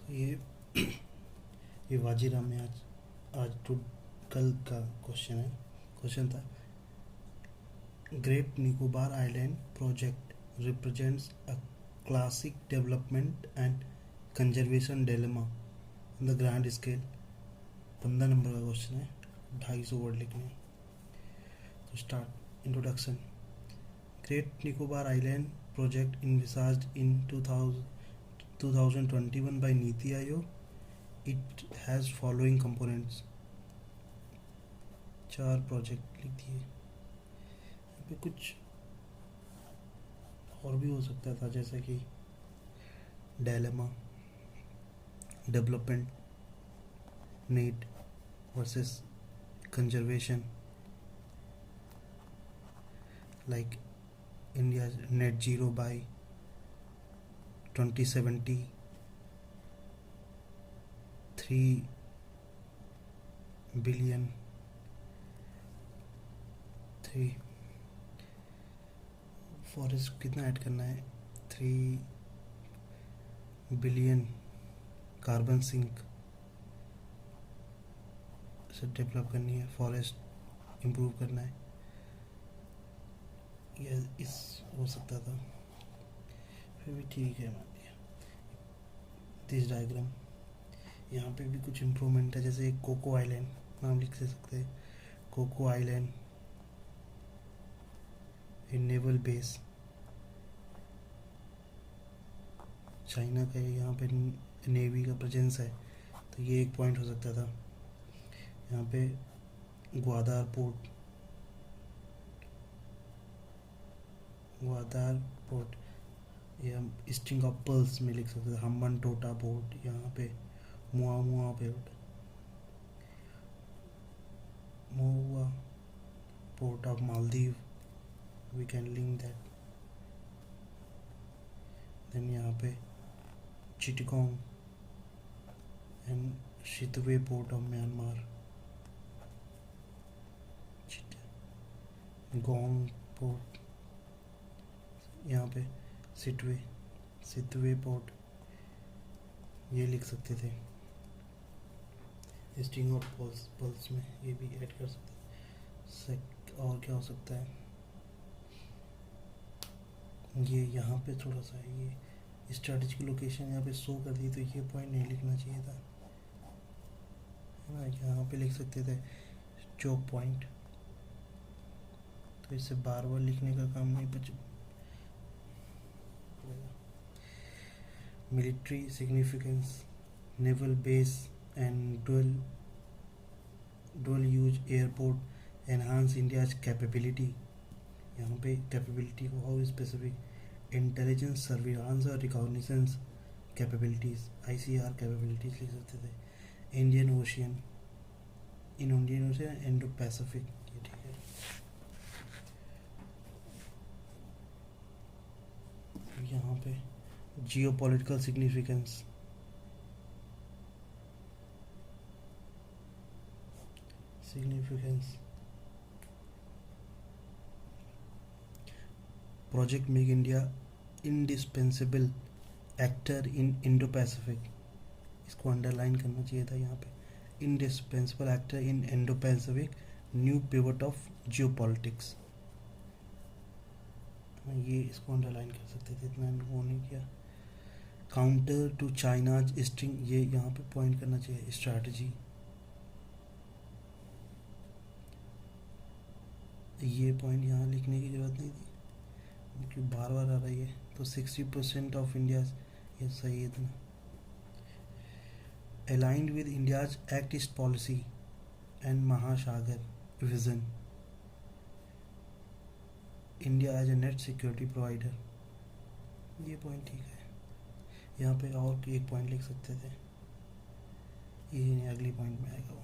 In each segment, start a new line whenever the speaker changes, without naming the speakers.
तो ये वाजीराम में आज टू कल का क्वेश्चन था। Great Nicobar island project represents a classic development and conservation dilemma on the grand scale. 15 number का क्वेश्चन है, 250 वर्ड लिखने हैं। तो start. Introduction. Great Nicobar island project envisaged in 2021 by NITI Aayog. It has following components. 4 project लिख दिए। यहाँ पे कुछ और भी हो सकता था, जैसे कि dilemma, development need versus conservation, like India net zero by 2070, 3 billion 3 forest कितना ऐड करना है, 3 बिलियन कार्बन सिंक से डेवलप करनी है, फॉरेस्ट इम्प्रूव करना है। यह इस हो सकता था, फिर भी ठीक है मान लिया। दिस डायग्राम, यहाँ पे भी कुछ इम्प्रूवमेंट है, जैसे कोको आइलैंड नाम लिख सकते हैं। Coco Island naval base, China का यहाँ पे नेवी का प्रेजेंस है, तो ये एक पॉइंट हो सकता था। यहाँ पे ग्वादार पोर्ट या स्ट्रिंग ऑफ पर्ल्स में लिख सकते थे। हम्बन टोटा पोर्ट, यहाँ पे मुआ port of Maldives, we can link that. Then यहाँ पे Chittagong and Sittwe port of Myanmar, गोंग पोर्ट, यहाँ पे सितवे पोर्ट, ये लिख सकते थे। स्ट्रिंग ऑफ पल्स में ये भी ऐड कर सकते हैं। और क्या हो सकता है, ये यहाँ पे थोड़ा सा ये स्ट्रेटेजिक लोकेशन यहाँ पे शो कर दी, तो ये पॉइंट नहीं लिखना चाहिए था, है ना। यहाँ पे लिख सकते थे चोक पॉइंट, तो इससे बार बार लिखने का काम नहीं बच। Military significance, naval base and dual use airport enhance India's capability. यहाँ पे कैपेबिलिटी को हाउ स्पेसिफिक, इंटेलिजेंस सर्विलांस और रिकॉग्निशंस कैपेबिलिटीज, ICR कैपेबिलिटीज लिख सकते थे। इंडियन ओशियन इंडो पैसिफिक, ये ठीक है। यहाँ पे जियो political significance, project make India indispensable actor in Indo Pacific, इसको अंडरलाइन करना चाहिए था यहाँ पे। Indispensable actor in Indo Pacific, new pivot of Jio politics, ये इसको अंडरलाइन कर सकते थे, इतना वो नहीं किया। काउंटर टू चाइनाज स्ट्रिंग, ये यहाँ पे पॉइंट करना चाहिए। स्ट्रैटेजी, ये पॉइंट यहाँ लिखने की जरूरत नहीं थी क्योंकि बार बार आ रही है। तो 60% ऑफ इंडिया, ये सही है इतना। Aligned with India's act east policy and Mahasagar vision, India as a net security provider, ये पॉइंट ठीक है। यहाँ पे और एक पॉइंट लिख सकते थे, ये नहीं अगली पॉइंट में आएगा वो।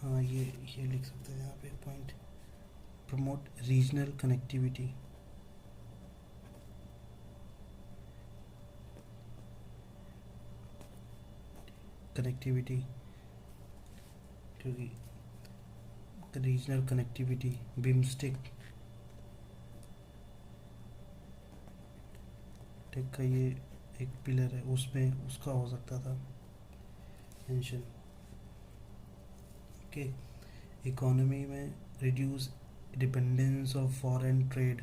हाँ, ये लिख सकते थे यहाँ पे एक पॉइंट, प्रमोट रीजनल कनेक्टिविटी, क्योंकि रीजनल कनेक्टिविटी, बिम्स्टेक टेक का ये एक पिलर है, उसमें उसका हो सकता था मेंशन। ओके, इकोनॉमी में reduce dependence of foreign trade,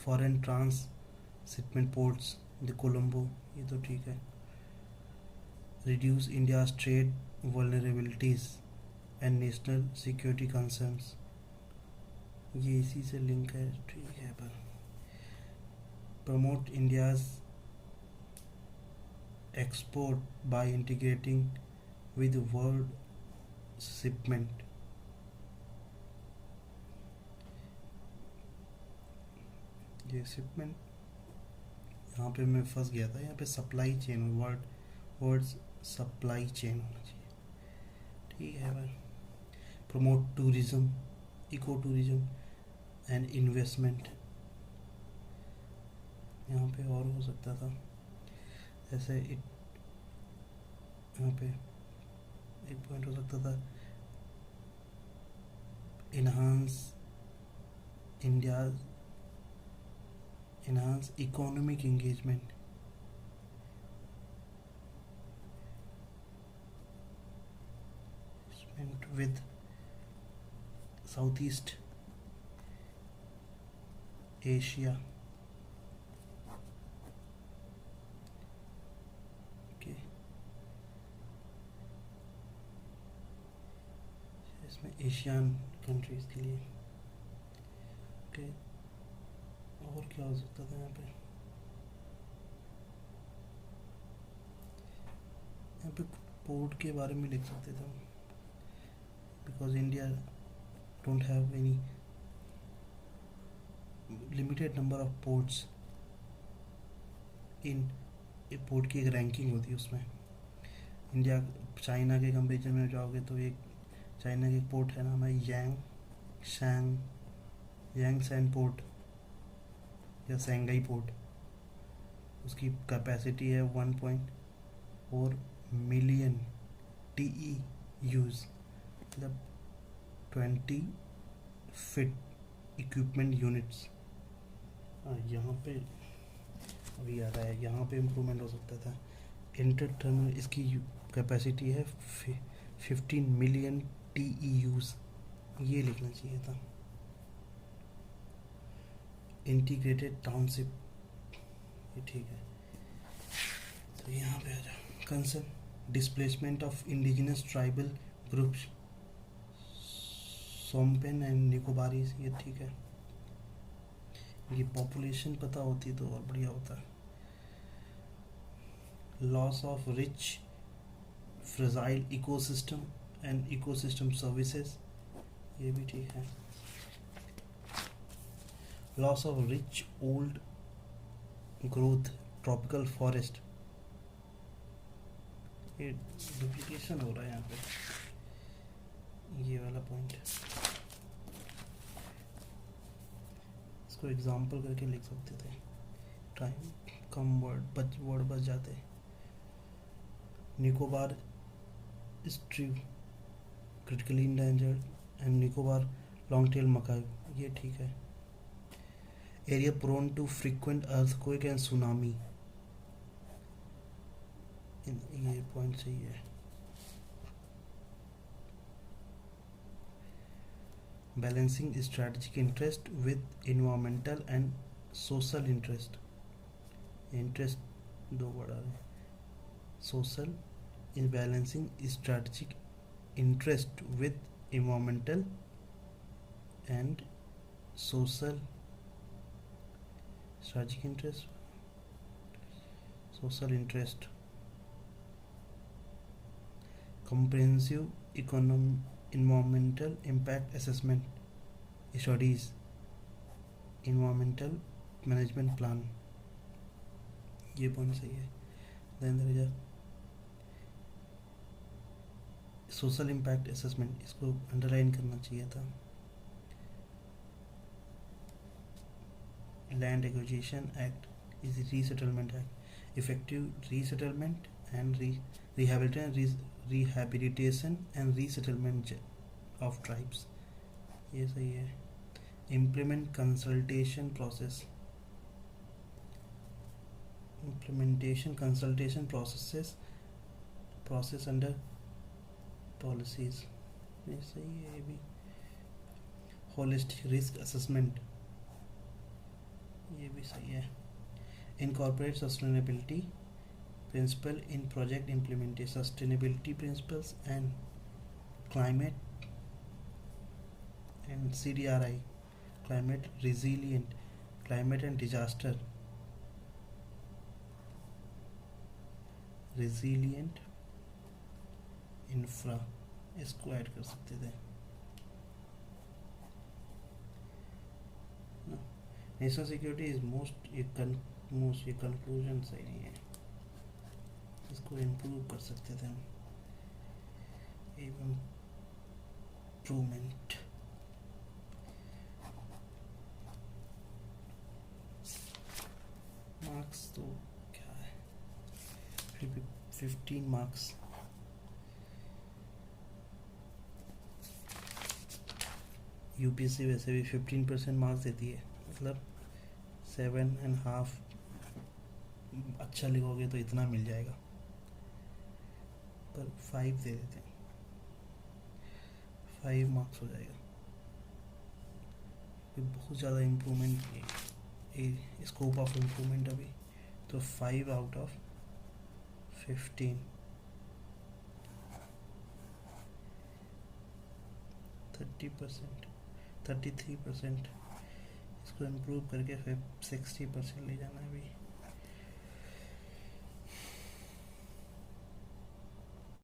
foreign transshipment ports the Colombo, ये तो ठीक है। Reduce India's trade vulnerabilities and national security concerns, ये इसी से लिंक है, ठीक है। पर promote India's export by integrating with world shipment, ये शिपमेंट यहाँ पे मैं फंस गया था, यहाँ पे supply chain, words supply chain होना चाहिए, ठीक है भाई। Promote tourism, eco tourism and investment, यहाँ पे और हो सकता था, जैसे यहाँ पे एक पॉइंट हो सकता था, enhance economic engagement, with Southeast Asia, okay, इसमें एशियन कंट्रीज के लिए, ओके। और क्या हो सकता था यहाँ पे पोर्ट के बारे में लिख सकते थे, because India don't have any limited number of ports in, port की एक रैंकिंग होती है उसमें। इंडिया चाइना के कंपेरिजन में जाओगे तो एक चाइना की एक पोर्ट है, नाम है यांगसैन पोर्ट या सेंगाई पोर्ट, उसकी कैपेसिटी है 1.4 मिलियन TEUs, मतलब 20 फिट इक्विपमेंट यूनिट्स। यहाँ पे अभी आ रहा है, यहाँ पे इम्प्रूवमेंट हो सकता था। इंटर टर्मिनल, इसकी कैपेसिटी है 15 मिलियन TEUs, ये लिखना चाहिए था। इंटीग्रेटेड टाउनशिप, ये ठीक है। तो यहाँ पे आ जाओ, concern displacement of indigenous tribal groups, Shompen and Nicobarese, ये ठीक है। ये पॉपुलेशन पता होती तो और बढ़िया होता। Loss of rich fragile ecosystem and ecosystem services, ये भी ठीक है। Loss of rich old growth tropical forest, ये डुप्लीकेशन हो रहा है यहाँ पे, ये वाला पॉइंट, इसको एग्जाम्पल करके लिख सकते थे, टाइम कम, वर्ड बच जाते। Nicobar shrew critically endangered and Nicobar long tail macaque, ये ठीक है। Area prone to frequent earthquake and tsunami, ये पॉइंट सही है। Balancing strategic interest with environmental and social interest, interest दो बड़ा है, social in balancing strategic interest with environmental and social, strategic interest, social interest, comprehensive environmental impact assessment studies, environmental management plan, ये point सही है। Then there is social impact assessment, इसको underline करना चाहिए था। Land Acquisition Act is the Resettlement Act, effective resettlement and rehabilitation and resettlement of tribes, ये सही है। Implement consultation process, implementation consultation process under policies, ये सही है ये भी. holistic risk assessment, ये भी सही है. incorporate sustainability principle in project implementation, sustainability principles and climate and CDRI, climate resilient, climate and disaster resilient infra, इसको ऐड कर सकते थे. नेशनल सिक्योरिटी इज मोस्ट, ये कंक्लूजन सही नहीं है, इसको इम्प्रूव कर सकते थे हम. इम्प्रूवमेंट, मार्क्स तो क्या है, फिर भी 15 मार्क्स. यूपीएससी वैसे भी 15% मार्क्स देती है, मतलब 7.5 अच्छा लिखोगे तो इतना मिल जाएगा, पर 5 दे देते हैं, 5 मार्क्स हो जाएगा. बहुत ज़्यादा इम्प्रूवमेंट, स्कोप ऑफ इम्प्रूवमेंट अभी तो 5 आउट ऑफ 15, 30%, 33%. इसको इम्प्रूव करके फिर 60% ले जाना है अभी.